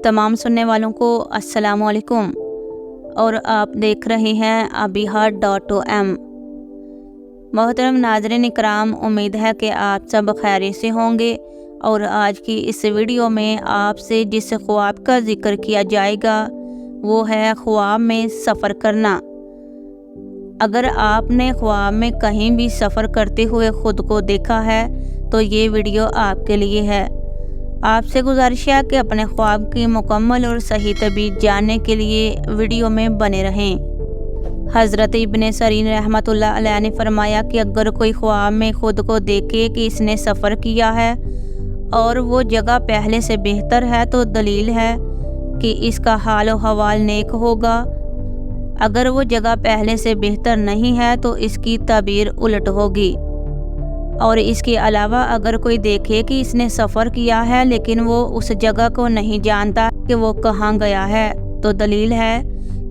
تمام سننے والوں کو السلام علیکم اور آپ دیکھ رہے ہیں abihar.om۔ محترم ناظرین اکرام، امید ہے کہ آپ سب خیریت سے ہوں گے، اور آج کی اس ویڈیو میں آپ سے جس خواب کا ذکر کیا جائے گا وہ ہے خواب میں سفر کرنا۔ اگر آپ نے خواب میں کہیں بھی سفر کرتے ہوئے خود کو دیکھا ہے تو یہ ویڈیو آپ کے لیے ہے۔ آپ سے گزارش ہے کہ اپنے خواب کی مکمل اور صحیح تعبیر جاننے کے لیے ویڈیو میں بنے رہیں۔ حضرت ابن سیرین رحمۃ اللہ علیہ نے فرمایا کہ اگر کوئی خواب میں خود کو دیکھے کہ اس نے سفر کیا ہے اور وہ جگہ پہلے سے بہتر ہے تو دلیل ہے کہ اس کا حال و حوال نیک ہوگا۔ اگر وہ جگہ پہلے سے بہتر نہیں ہے تو اس کی تعبیر الٹ ہوگی۔ اور اس کے علاوہ اگر کوئی دیکھے کہ اس نے سفر کیا ہے لیکن وہ اس جگہ کو نہیں جانتا کہ وہ کہاں گیا ہے تو دلیل ہے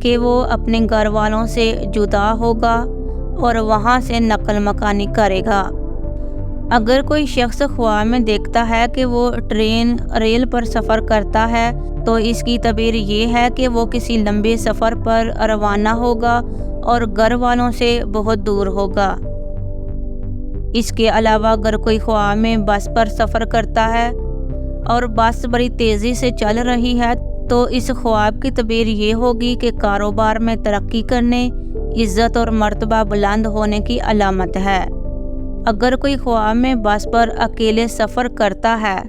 کہ وہ اپنے گھر والوں سے جدا ہوگا اور وہاں سے نقل مکانی کرے گا۔ اگر کوئی شخص خواب میں دیکھتا ہے کہ وہ ٹرین ریل پر سفر کرتا ہے تو اس کی تعبیر یہ ہے کہ وہ کسی لمبے سفر پر روانہ ہوگا اور گھر والوں سے بہت دور ہوگا۔ اس کے علاوہ اگر کوئی خواب میں بس پر سفر کرتا ہے اور بس بڑی تیزی سے چل رہی ہے تو اس خواب کی تعبیر یہ ہوگی کہ کاروبار میں ترقی کرنے، عزت اور مرتبہ بلند ہونے کی علامت ہے۔ اگر کوئی خواب میں بس پر اکیلے سفر کرتا ہے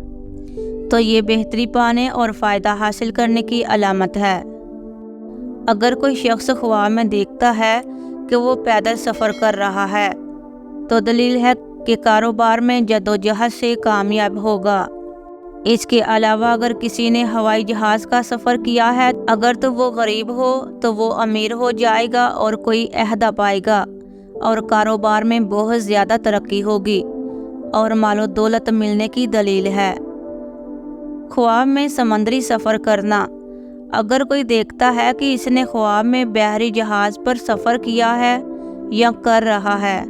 تو یہ بہتری پانے اور فائدہ حاصل کرنے کی علامت ہے۔ اگر کوئی شخص خواب میں دیکھتا ہے کہ وہ پیدل سفر کر رہا ہے تو دلیل ہے کہ کاروبار میں جدوجہد سے کامیاب ہوگا۔ اس کے علاوہ اگر کسی نے ہوائی جہاز کا سفر کیا ہے اگر تو وہ غریب ہو تو وہ امیر ہو جائے گا اور کوئی عہدہ پائے گا اور کاروبار میں بہت زیادہ ترقی ہوگی اور مال و دولت ملنے کی دلیل ہے۔ خواب میں سمندری سفر کرنا۔ اگر کوئی دیکھتا ہے کہ اس نے خواب میں بحری جہاز پر سفر کیا ہے یا کر رہا ہے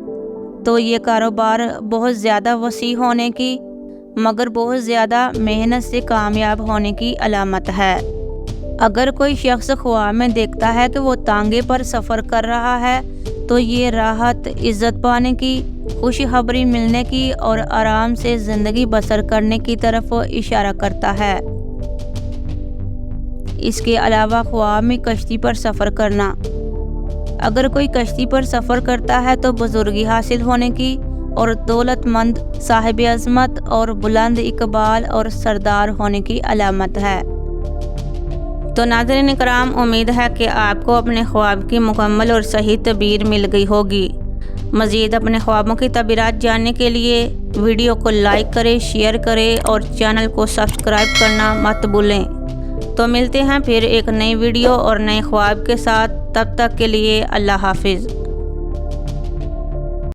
تو یہ کاروبار بہت زیادہ وسیع ہونے کی مگر بہت زیادہ محنت سے کامیاب ہونے کی علامت ہے۔ اگر کوئی شخص خواب میں دیکھتا ہے کہ وہ تانگے پر سفر کر رہا ہے تو یہ راحت، عزت پانے کی، خوشخبری ملنے کی اور آرام سے زندگی بسر کرنے کی طرف اشارہ کرتا ہے۔ اس کے علاوہ خواب میں کشتی پر سفر کرنا۔ اگر کوئی کشتی پر سفر کرتا ہے تو بزرگی حاصل ہونے کی اور دولت مند، صاحب عظمت اور بلند اقبال اور سردار ہونے کی علامت ہے۔ تو ناظرین اکرام، امید ہے کہ آپ کو اپنے خواب کی مکمل اور صحیح تعبیر مل گئی ہوگی۔ مزید اپنے خوابوں کی تعبیرات جاننے کے لیے ویڈیو کو لائک کریں، شیئر کریں اور چینل کو سبسکرائب کرنا مت بھولیں۔ تو ملتے ہیں پھر ایک نئی ویڈیو اور نئے خواب کے ساتھ، تب تک کے لیے اللہ حافظ۔